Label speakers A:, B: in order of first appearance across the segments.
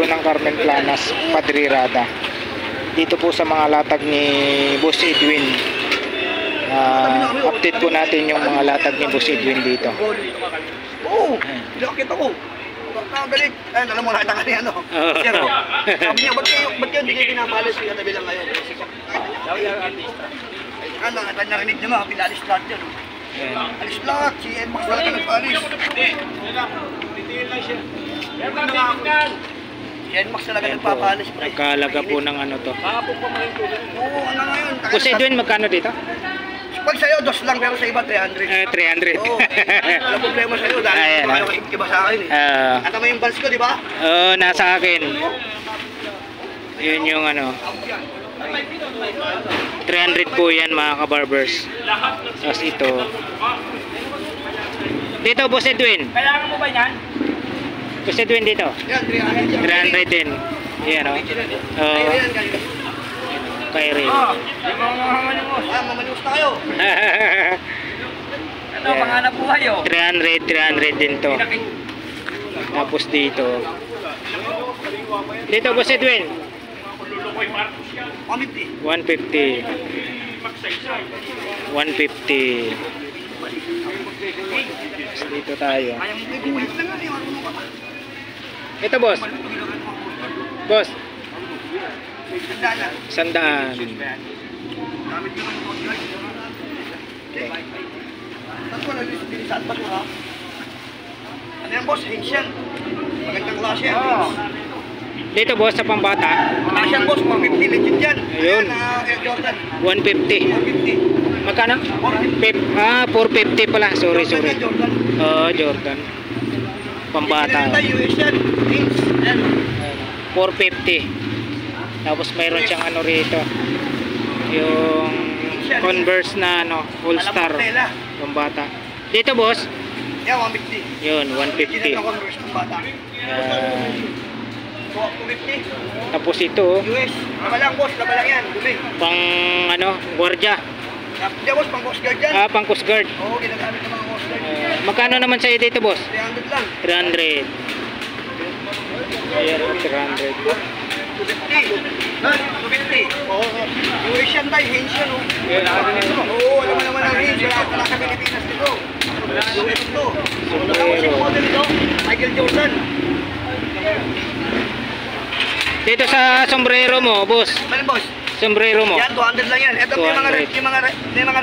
A: dulo ng Carmen Planas, Padrirada. Dito po sa mga latag ni Boss Edwin. Update po natin yung mga latag ni Boss Edwin dito.
B: Oo, pinakita ko. Nakagalit. Ay, alam mo nakita ka niya, ano? Sir, sabi niya, ba't kayo hindi kayo pinapalis yung katabi lang ngayon? Ano, narinig niyo mga pinalis lahat yan. Alis lahat, si Edmax talaga nagpalis. Hindi, detail lang siya. Si Edmax talaga nagpapalis.
A: Nagkalaga po ng ano to.
B: Oo, ano ngayon?
A: Boss Edwin, magkano dito?
B: Pag sa'yo, dos lang, pero sa iba, 300.
A: 300.
B: Oo, wala problema sa'yo dahil iba sa akin eh. At mo yung balls ko, di ba?
A: Oo, nasa akin. Yun yung ano. 300 po yan mga kabarbers. Tapos ito. Dito, Boss Edwin.
B: Kailangan mo ba yan?
A: Boss Edwin dito.
B: Yan, 300.
A: 300 din. Yan o. Kay Rin.
B: Mamalimos na kayo. Ano, panganap po kayo?
A: 300 din to. Tapos dito. Dito, Boss Edwin. 150. 150. Dito tayo. Ito, boss. Boss. 100.
B: Ano yan, boss? Hinge yan. Magandang klase yan.
A: Dito, boss, sa pambata.
B: Klase yan, boss. 150. Legit yan.
A: Ayun.
B: Jordan.
A: 150.
B: 150.
A: Magkano? 450 pala. Sorry. Jordan. Pambata.
B: US yan. Hinge.
A: 450. Tapos mayroon siyang ano rito. Yung Converse na ano, All-Star. Pambata. Dito, boss.
B: Yeah, 150.
A: Yun, 150.
B: Converse pambata. 250.
A: Tapos ito,
B: US. Laba lang, boss. Laba lang yan. Dumi.
A: pang ano, gwardiya.
B: Hindi, boss. Pang Coast Guard yan.
A: Pang Coast Guard.
B: Oo, ginagamit ng mga Coast Guard.
A: Magkano naman sa'yo dito, boss?
B: 300 lang.
A: 300. Ayan, 300.
B: 250. 250. Oo. US yan tayo. Hinge yan, oh. Oo, alam mo naman ang Hinge. Wala sa Pilipinas dito. US to. Tapos yung model ito, Michael Jordan.
A: Dito sa sombrero mo, boss.
B: Ano, boss?
A: Sombrero mo.
B: Yan, 200 lang yan. Ito, may mga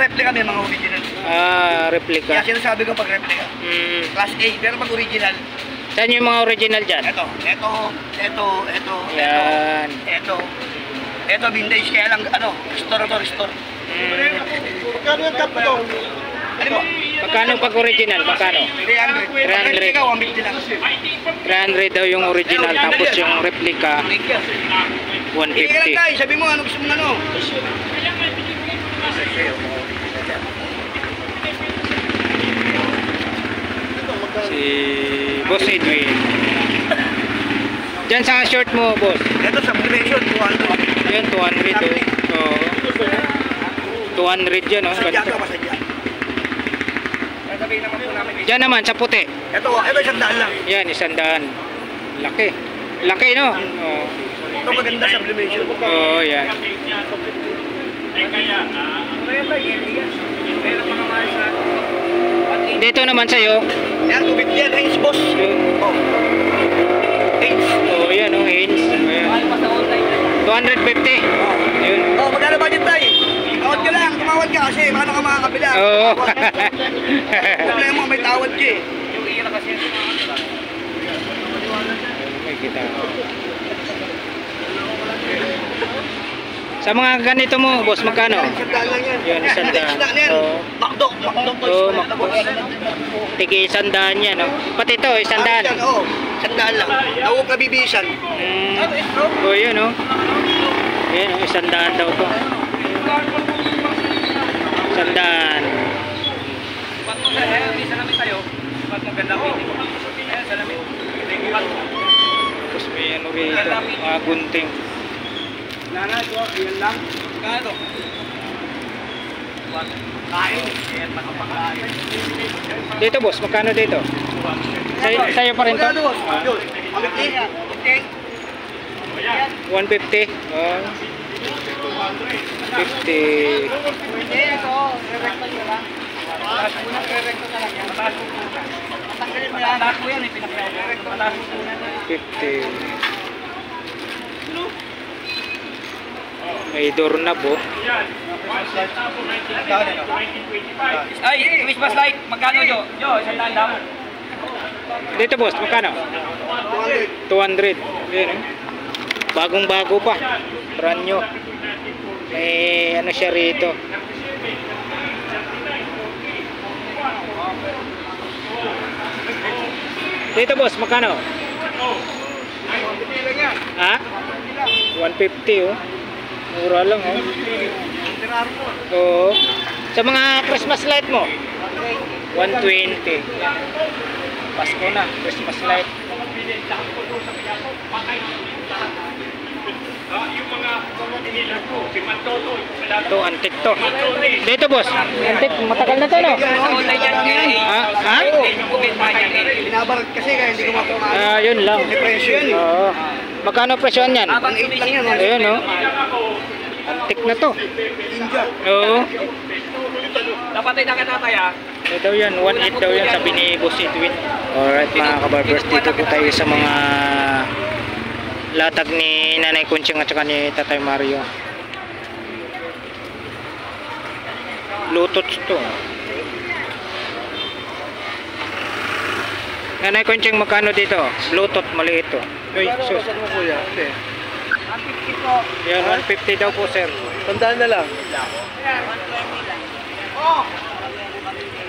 B: replica, may mga original.
A: Replica.
B: Kaya sinasabi ko pag replica. Class A, pero pag original.
A: Saan yung mga original dyan?
B: Ito.
A: Yan.
B: Ito, vintage. Kaya lang, ano, restore. Magkano yung cup ito? Ano mo?
A: Magkano pag original? Magkano?
B: 300.
A: 300.
B: Replica, 150 lang.
A: 300 daw yung original. Tapos yung replica,
B: Hindi ka lang
A: 150.
B: tayo. Sabi mo, ano gusto mong ano?
A: Si Boss Edwin. Diyan sa short mo, boss.
B: Ito, sublimation, 200.
A: Yan, 200 oh. 200 yan, oh.
B: Sadya ka, masadya.
A: Diyan naman, sa puti.
B: Ito, 100 lang.
A: Yan, 100. Laki. Laki, no? Oh.
B: Ito maganda sublimation.
A: Oh, yan. Dito naman sa'yo.
B: Yan, 250 yan. Hinge, boss. Oh. Hinge.
A: Oh, yan, oh, Hinge. Ayan. 250. Yun.
B: Oh, magkano budget tayo? Tawad ka lang, tumawad ka kasi paano ka makakabila?
A: Oo.
B: Problema, may tawad ka eh.
A: May kita. Sa mga ganito mo, boss, magkano?
B: Sandaan lang yan.
A: Yan, sandaan. Oo.
B: Makdok
A: Oo, Macdo. Tigi 100 yan, no? Pati ito, 100.
B: Oo, sandaan lang. Nawag na bibisan.
A: Oh, yun, no? Yan, 100 daw to. 100. Tapos may ano rito, mga gunting.
B: Yan lang. Kano? Kain.
A: Dito, boss, magkano dito? Sa'yo pa rin to?
B: Magkano, boss? Yun. 50?
A: 150. 50.
B: Hindi, ito. Re-recto nyo lang. Taas mo na, re-recto na lang yan. Taas mo na. Matanggalin mo yan. Taas mo yan, pinag-re-recto. Taas mo na.
A: 50. May doorknob oh.
B: Ay, Christmas light. Magkano, Jo? Jo, isang daw.
A: Dito boss, magkano? 200. Yan eh. Bagong-bago pa. Brand new. May ano siya rito. Dito boss, magkano? Ha? 150 oh. Mura lang oh. Oo. Sa mga Christmas light mo? 120. Pasko na, Christmas light. Ito, antik to. Dito boss, antik, matagal na to no? Ha?
B: Binabarat kasi kaya hindi ko makuha.
A: Yun lang.
B: May presyo yan eh.
A: Oo. Magkano presyo yan?
B: Abang 8 lang yan.
A: Ayun no. Antik na to.
B: India.
A: Oo.
B: Dapat ay nakatatay ah.
A: Ito yan, 1.8 daw yan sabi ni Boss Edwin. Alright mga kabarbers, dito po tayo sa mga latag ni Nanay Kunching at saka ni Tatay Mario. Bluetooth to. Nanay Kunching, magkano dito? Bluetooth, maliit to. Uy, sus.
B: mo kuya? 150 po.
A: Yan, 150 daw po sir.
B: Tandaan na lang. Oh!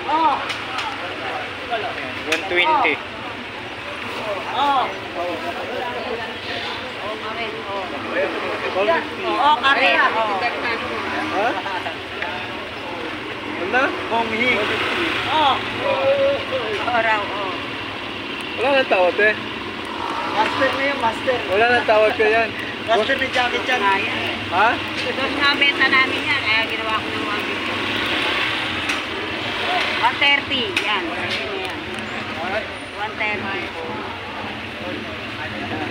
B: Oh!
A: 120.
B: Oh! Oo, kare. Ha? Ano? Bonghi. Oo. Oraw, oo.
C: Wala nang tawag eh.
B: Master na yung master.
C: Wala nang tawag ko yan.
B: Master ni Jackie Chan.
C: Ha?
D: Doon nga benta namin yan, kaya ginawa ko ng 150. 130, yan. Yan. 130.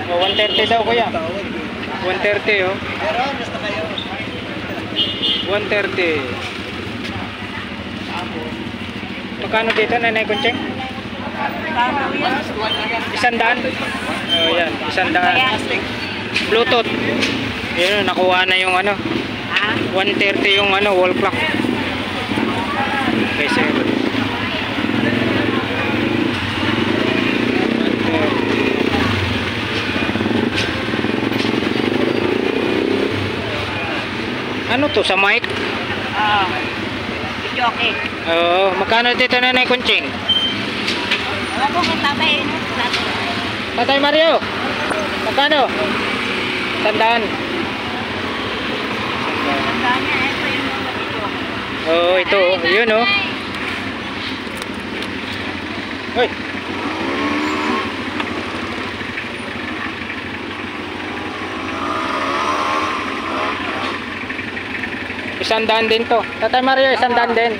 A: 130 daw kuya. 130 oh.
B: Pero, basta kayo.
A: 130. Magkano dito Nanay Kunching?
D: Paano yan?
A: 100? Oh yan, 100. Bluetooth. Yun, nakuha na yung ano.
D: Ha?
A: 130 yung ano, wall clock. Okay, sir. Ano to, sa mic?
D: Oo. Joke.
A: Oo, magkano dito Nanay Kunching?
D: Wala ko kung tatay.
A: Tatay Mario, magkano? 100.
D: Tandaan niya, ito yung mga video.
A: Oo, ito, yun oh. Hoy. Isandaan din to. Tatay Mario, isandaan din.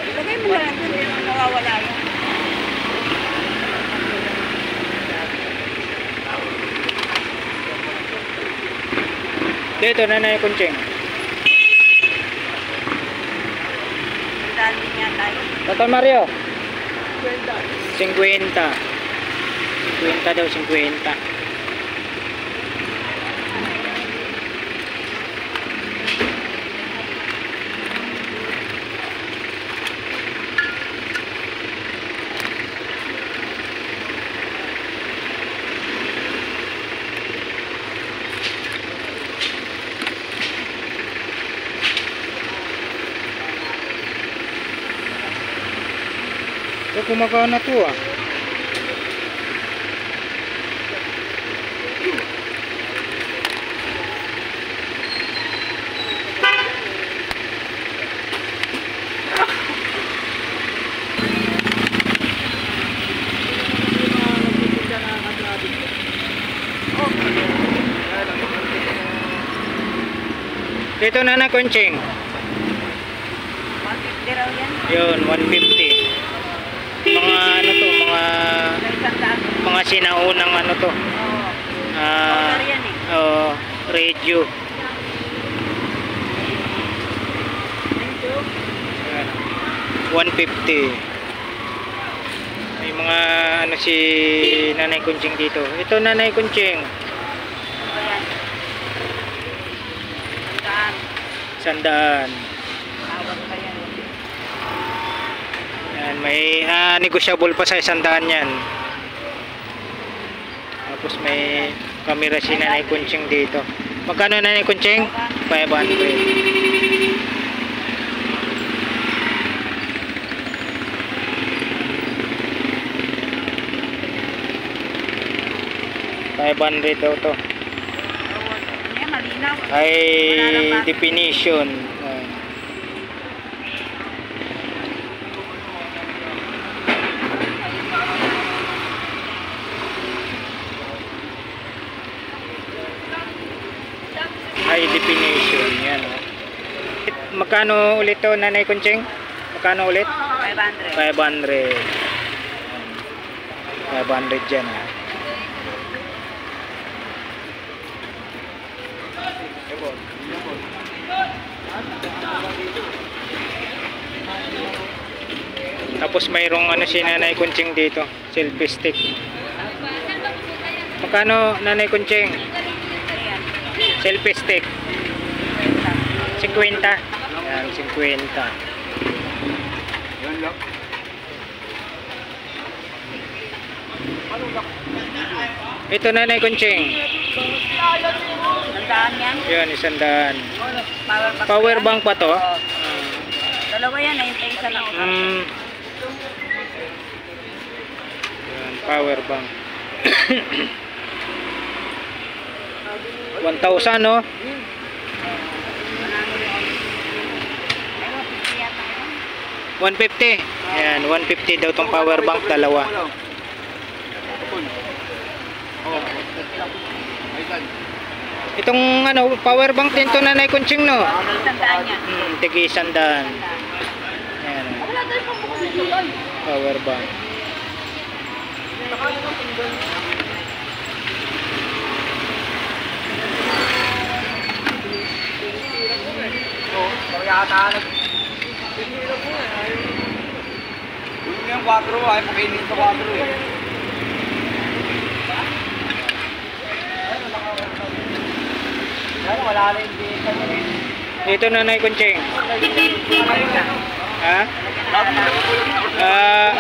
D: Ilagay mo na lang dun, hindi mo nawawala yun.
A: Dito, Nanay Kunching.
D: Tandaan din niya tayo.
A: Tatay Mario. 50. 50 daw, 50. So, kumakaon na to ah. Dito na Kunching.
D: 150 raw yan.
A: Yun, 150. Mga ano to, mga sinaunang ano to.
D: Powder yan
A: Radio. Ayan. 150. May mga ano si Nanay Kunching dito. Ito Nanay Kunching. Sandaan. Yan, may negotiable pa sa sandaan yan. Tapos may camera si Nanay Kunching dito. Magkano Nanay Kunching? 500. 500 daw to. High definition. High definition. Yan. Magkano ulit to Nanay Kunching? Magkano ulit?
D: 500.
A: 500. 500 dyan. Tapos mayroong ano si Nanay Kunching dito, selfie stick. Magkano Nanay Kunching? Selfie stick. 50. Yan, 50. Ito Nanay Kunching.
D: Sandaan yan?
A: Yun, 100.
D: Power
A: Power bank
D: bank.
A: pa to?
D: Dalawa yan, isa lang.
A: Yan, power bank. 1,000 no? 150. Ayan, 150 daw tong power bank, dalawa. Itong ano, power bank din to Nanay Kunching no?
D: Sandaan yan.
A: Tigi 100. Ayan. Power bank.
B: Yung 4 ay pakainin sa 4 eh. Wala rin dito.
A: Dito Nanay Kunching. Ha?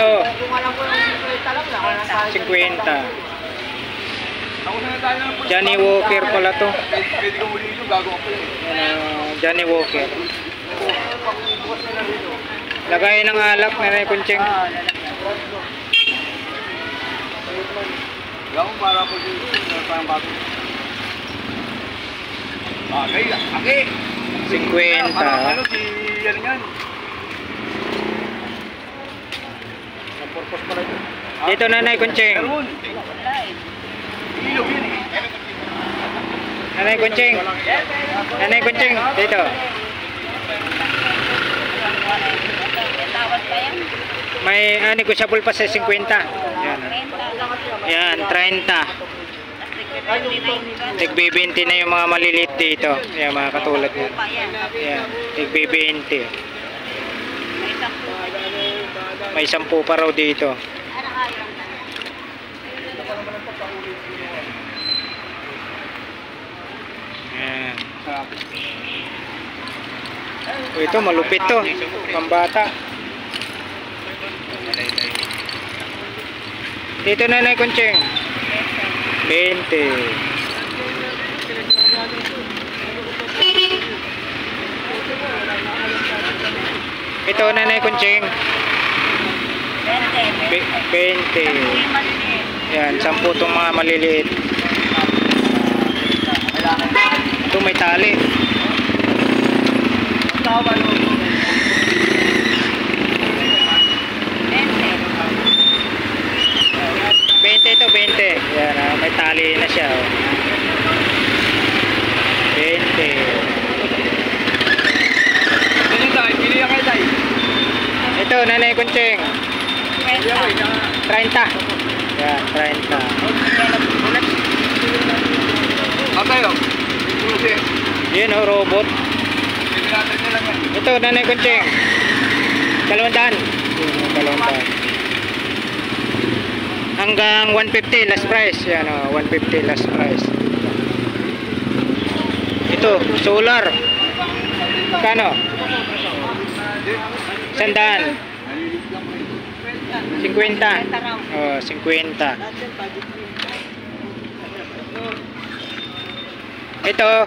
A: Oh. 50. Johnny Walker pala to.
B: Pwede kang muli ito, gago ako yun.
A: Johnny Walker. Lagay ng alak Nanay Kunching.
B: Gago para po dito. Parang bago. Bagay, okay.
A: 50.
B: Ano si yan yan?
A: Dito Nanay Kunching.
B: Ilog yun eh.
A: Nanay Kunching. Nanay Kunching. Dito. May negotiable pa sa 50. Yan. Yan, 30. Tig-20 na yung mga maliliit dito. Yan, mga katulad yan. Yan, tig-20. May 10 pa raw dito. Yan. Ito malupit to, pambata. Dito Nanay Kunching. 20. Ito Nanay Kunching. 20. Yan, 10 itong mga maliliit. Ito may tali. 20 ito, 20. Yan, may tali na siya. 20. Kunching? 30. Yan, 30.
C: Tayo.
A: Yun o, robot. Ito, Nanay Kunching. 200. Yun, 200. Hanggang 150 last price. Yan o, 150 last price. Ito, solar. Kano? 100. 50. Oh, 50. Ito.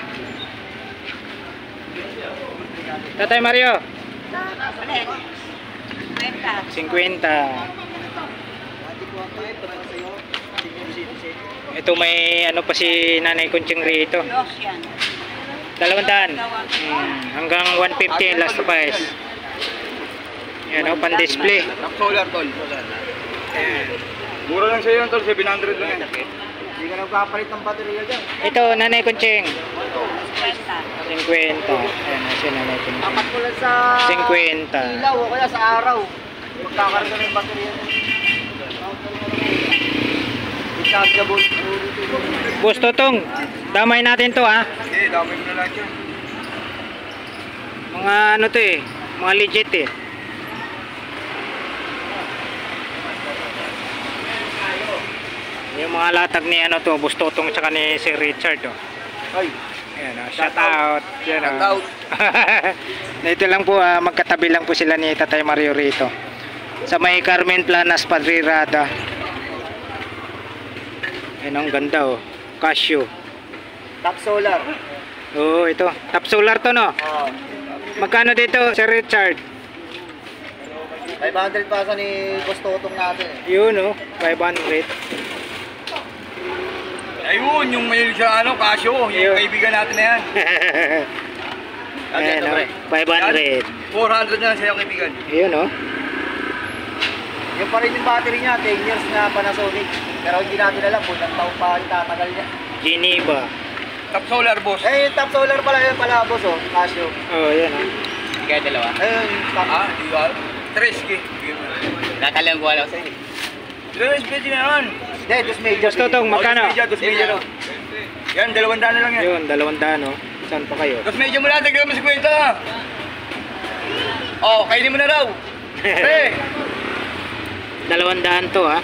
A: Tatay Mario. 50. Ito may ano pa si Nanay Kunching rito. 200. Hanggang 150 last price. Yan o, pan-display.
C: Solar tol. Mura lang sa'yo tol, 700 lang yan.
B: Hindi ka nagpapalit ng baterya dyan.
A: Ito, Nanay Kunching. 50. Ayan, si Nanay Kunching.
B: Apat ko lang sa
A: 50.
B: ilaw o kaya sa araw. Magkakarga na yung baterya mo. Rechargeable.
A: Boss Totong, damay natin to ha.
C: Eh, dami mo na lang yun.
A: Mga ano to eh, mga legit eh. Yung mga latag ni ano to, Boss Totong tsaka ni Sir Richard oh.
C: Ay,
A: Ayan oh, shout out. Yan
C: shout
A: oh.
C: out.
A: Ito lang po, magkatabi lang po sila ni Tatay Mario rito. Sa may Carmen Planas, Padrirada. Ayan ang ganda oh. Casio.
B: Top solar.
A: Oo, ito. Top solar to no?
B: Oo.
A: Magkano dito, Sir Richard?
B: 500 pa sa ni Boss Totong natin.
A: Yun oh, 500.
C: Ayun, yung may sa ano, Casio, yung
A: Ayun.
C: kaibigan natin na yan.
A: Ayan oh, 500.
C: 400 na lang sa'yo kaibigan.
A: Yun oh.
B: Yung pa rin yung battery niya, 10 years na Panasonic. Pero hindi natin alam kung ilang taon pa itatagal niya.
A: Geneva.
C: Top solar boss.
B: Eh, yung top solar pala yun pala, boss, oh. Casio.
A: Oh, yan oh.
C: Kaya dalawa?
B: Ayun, top.
C: Ah, igual. 3K.
B: Natalang ko alam sa'yo.
C: 3K na yan.
B: Hindi, dos major.
A: Boss Totong, magkano?
C: Dos media. Yan, 200 na lang yan.
A: Yun, 200 oh. Saan pa kayo?
C: Dos media mo lang, tagyan mo sa kwenta. Oh, kainin mo na raw. Pre.
A: 200 to ha.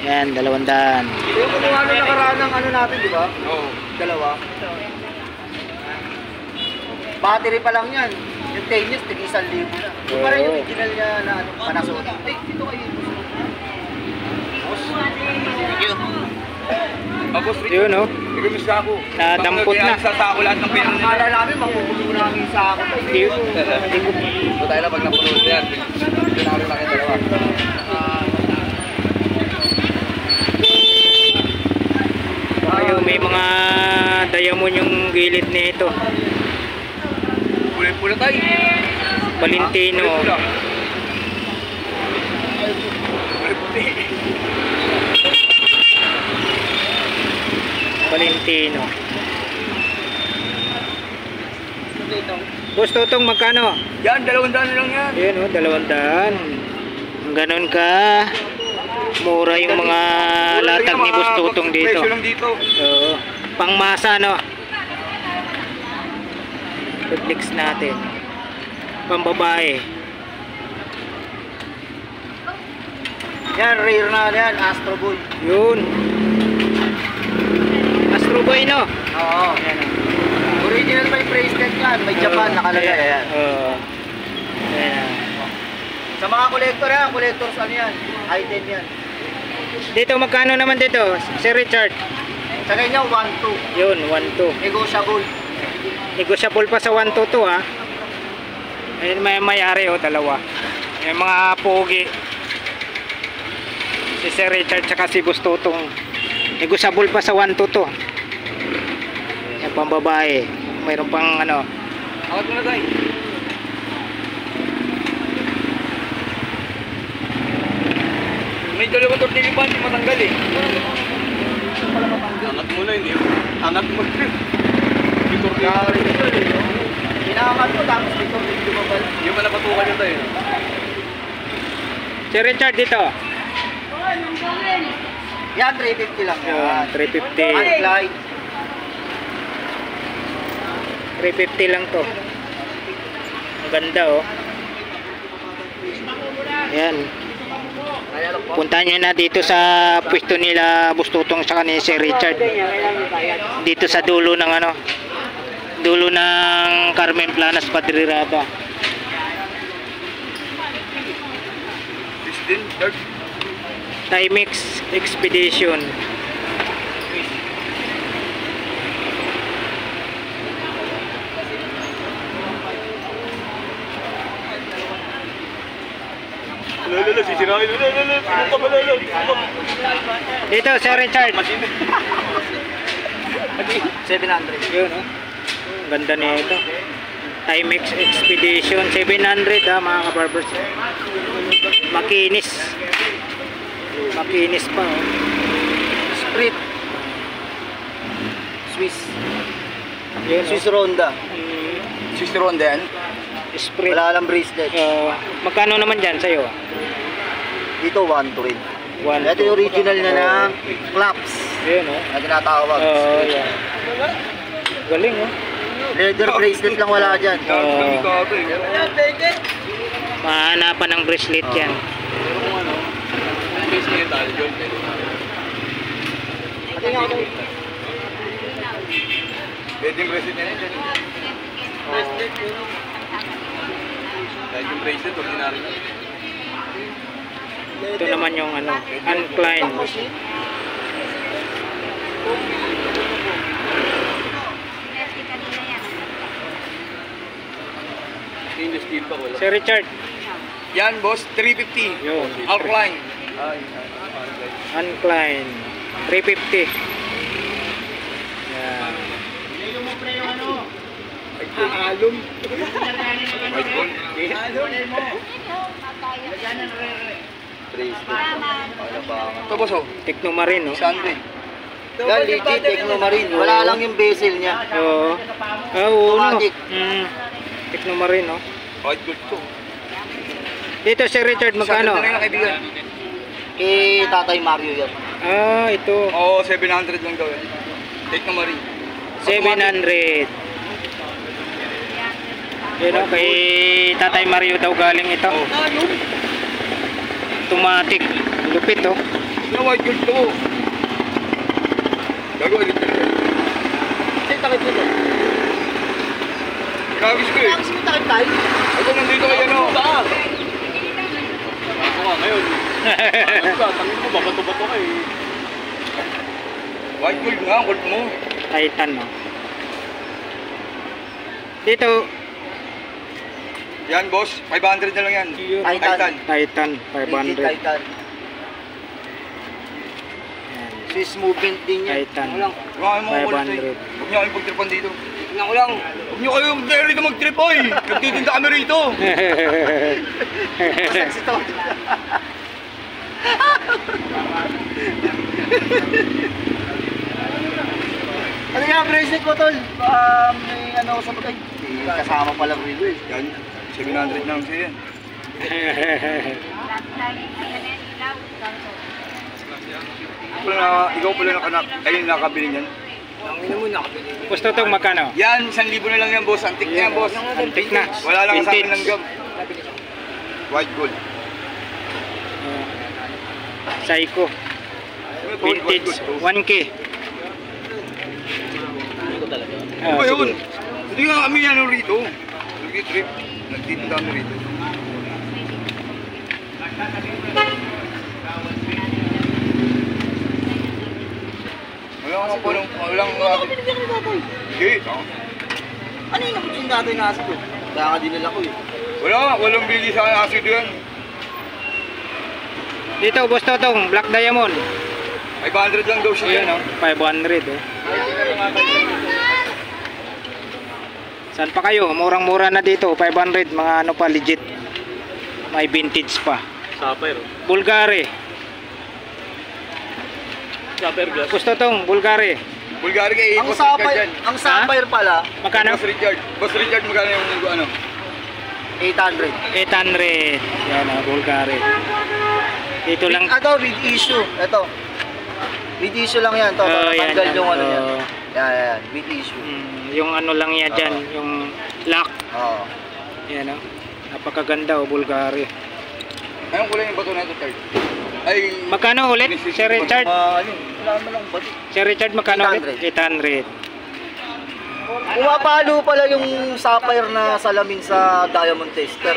A: Yan, 200.
B: Yung kumuha nung nakaraan ng ano natin, di ba?
C: Oo.
B: Dalawa. Battery pa lang yan. Yung 10 years, tig 1,000 na. Yung pa rin yung original niya na ano, Panasonic. Dito kayo.
C: Thank you. Tapos,
A: Yun oh.
C: ikamis ka ako.
A: Nadampot na.
C: Sa sako lahat ng pera nila.
B: Akala namin, mapupulo namin sa ako.
A: Hindi ko.
C: So tayo na pag napuno yan. Pinaro lang yung dalawa.
A: Ayun, may mga diamond yung gilid nito.
C: Pula-pula tayo.
A: Valentino. Valentino. Boss Totong, magkano?
C: Yan, 200 lang yan.
A: Ayan o, 200. Ganon ka. Mura yung mga latag ni Boss Totong dito.
C: Presyo lang dito.
A: Oo. Pangmasa no. Reflex natin. Pambabae.
B: Yan, rare na yan, Astro Boy.
A: Yun. Astro Boy no.
B: Oo.
A: Ayan o.
B: Original may bracelet yan, may Japan nakalagay. Ayan.
A: Oo. Ayan.
B: Sa mga collector yan, collectors ano yan, item yan.
A: Dito magkano naman dito? Sir Richard.
B: Sa kanya, 1-2.
A: Yun, 1-2.
B: Negotiable.
A: Negosyable pa sa 1-2 to ha. Ayun, may may-ari o, dalawa. Yung mga pogi. Si Sir Richard tsaka si Boss Totong. Negosyable pa sa 1-2 to. Yung pambabae. Mayroon pang ano.
C: Awat mo na tayo. May dalawang tornilyo pa, hindi matanggal eh. Angat mo na, hindi. Angat mo na. May tornilyo.
B: Inaangat ko tapos dito, medyo mabal.
C: Hindi mo napatukan yun tayo.
A: Sir Richard dito.
B: Yan, 350 lang
A: Yun,
B: yan.
A: 350.
B: Light.
A: 350 lang to. Ang ganda oh. Ayan. Puntahan nyo na dito sa pwesto nila Bustutong sa ni Sir Richard. Dito sa dulo ng ano, dulo ng Carmen Planas, Padrirada.
C: 16, 3rd.
A: Timex Expedition.
C: Lalo, sisirain. Lalo.
A: Dito Sir Richard.
B: 700.
A: Yun oh. Ang ganda nito. Timex Expedition 700 mga kabarbers. Makinis. Makinis pa oh.
B: Sprit. Swiss.
A: Yun,
B: Swiss Ronda.
C: Swiss Ronda yan.
A: Sprit.
B: Wala lang bracelet.
A: Magkano naman dyan sa'yo?
B: Dito 1 to rin. Ito yung original na ng claps
A: Yun oh.
B: na tinatawag.
A: Yeah. Galing oh.
B: Leather bracelet lang wala dyan.
A: Mahanapan ng bracelet yan.
C: Wedding bracelet na yan. Dahil yung bracelet, ordinary na.
A: Ito naman yung ano, Uncline.
C: Stainless steel pa wala.
A: Sir Richard.
C: Yan boss, 350.
A: Yun.
C: Alkaline.
A: Uncline. 350. Yan.
C: Alum. White gold. Ito boss oh.
A: Technomarine oh.
C: Sunday.
B: Yan, legit, Technomarine. Wala lang yung bezel niya.
A: Oo. Oo, no.
B: Automatic.
A: Technomarine oh.
C: White gold to.
A: Dito Sir Richard, magkano?
C: Sa na lang kaibigan.
B: Kay Tatay Mario yan.
A: Ito.
C: Oo, 700 lang daw yan. Technomarine.
A: 700. Yun o, kay Tatay Mario daw galing ito. Automatic. Lupit oh.
C: Na white gold to. Gago, ulit na.
B: Ay, takip dito.
C: Kagis ko eh.
B: Tapos may takip tayo.
C: Ako nandito kayo no. Ako nga ngayon. Tangin ko, babato-bato ka eh. White gold nga, gold mo.
A: Titan no. Dito,
C: Yan boss, 500 na lang yan.
B: Titan.
A: Titan
B: Legit
A: 500.
B: Titan. Swiss movement din yan.
A: Titan.
C: Wala mo kulit eh.
A: 500.
C: Huwag niyo kayong pagtripan dito. Tingnan ko lang. Huwag niyo kayong dahil ka mag-trip oy. Nagtitinda kami rito.
B: Sexy to. Ano nga bracelet ko tol? May ano sa pagkay. Kasama pala rito eh.
C: Yan, 700 na lang siya yan. Ikaw pala nakanak, ayun nakabili niyan. Ang ina mo nakabili.
A: Gusto itong magkano?
C: Yan, 1,000 na lang yan boss. Antik na yan boss.
A: Antik na.
C: Wala lang sa akin
A: Vintage.
C: ng gam. White gold.
A: Psycho. Vintage. 1K.
C: Ano ba yun? Hindi nga kami yan rito. Nag-trip. Nagtitinda kami rito. Walang Hindi.
B: Ano yung nakit yung datoy na aso ko? Kaya nga dinala ko eh.
C: Walang bili sa akin acid yan.
A: Dito, gusto itong Black Diamond.
C: 500 lang daw siya.
A: Ayan o, 500 oh. Saan pa kayo? Murang-mura na dito, 500. Mga ano pa, legit. May vintage pa.
C: Sapphire.
A: Bulgari.
C: Sapphire glass.
A: Gusto itong Bulgari.
C: Bulgari kay
B: Ang
C: Boss Richard
B: sapphire,
C: yan.
B: ang sapphire pala.
A: Magkano?
C: Boss Richard. Boss Richard magkano yung ano?
B: 800.
A: 800. Yan, Bulgari. Dito lang.
B: Ito, with issue. Ito. With issue lang yan. Ito,
A: yan,
B: tanggal yung ano yan.
A: oh.
B: Yan. With issue.
A: Yung ano lang yan dyan, yung lock.
B: Oo.
A: Yan, napakaganda, Bulgari.
C: Anong kulay yung bato na ito, Third? Ay,
A: Magkano ulit, Sir Richard?
B: Wala naman lang ba?
A: Sir Richard, magkano ulit?
B: 800.
A: 800.
B: Pumapalo pala yung sapphire na salamin sa diamond tester.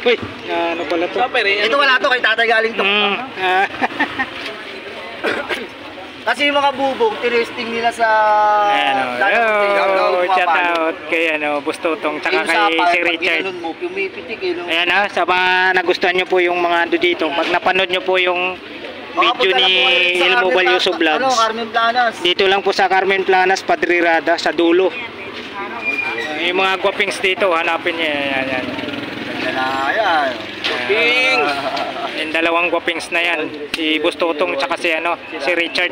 A: Uy, ano pala to?
B: Ito wala to, kay tatay galing to. Kasi yung mga bubog, tinesting nila sa
A: Ayan,
B: diamond tester.
A: shout out kay Bustutong tsaka kay Sir Richard.
B: Pag mo, pumipitik
A: Ayan sa mga nagustuhan nyo po yung mga ando dito. Pag napanood nyo po yung video ni Ilmo Balyoso
B: Ano,
A: Vlogs.
B: Carmen Planas.
A: Dito lang po sa Carmen Planas, Padrirada, sa dulo. Yung mga guwapings dito, hanapin nyo. Yan.
B: Ayan.
A: Yung dalawang guwapings na yan. Si Bustutong tsaka si Richard.